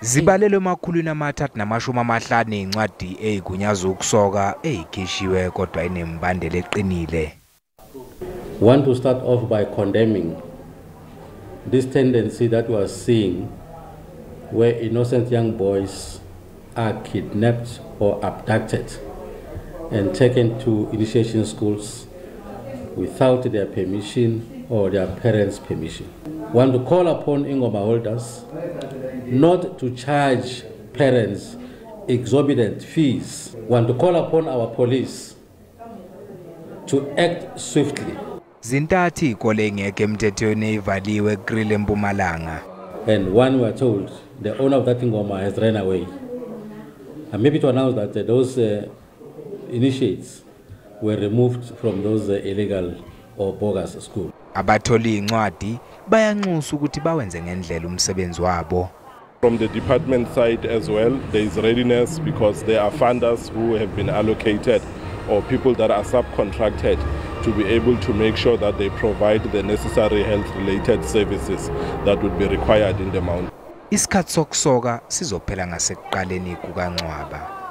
Zibalelwe emakhulwini amathathu namashumi amahlanu incwadi ezigunyaza ukusoka ezikhishiwe kodwa inembandela eqinile. Want to start off by condemning this tendency that we are seeing where innocent young boys are kidnapped or abducted and taken to initiation schools without their permission or their parents' permission. Want to call upon Ingoma holders not to charge parents exorbitant fees. Want to call upon our police to act swiftly. Zintathu izikole ezingekho emthethweni ezivaliwe eGrille eMpumalanga. And one we are told the owner of that Ingoma has run away. And maybe to announce that those initiates were removed from those illegal or bogus schools. Abatholi incwadi bayanxusa ukuthi bawenze ngendlela umsebenzi wabo. From the department side as well, there is readiness because there are funders who have been allocated or people that are subcontracted to be able to make sure that they provide the necessary health-related services that would be required in the mountain. Isikhathi sokusoka sizophela ngasekuqaleni kukaNcwaba.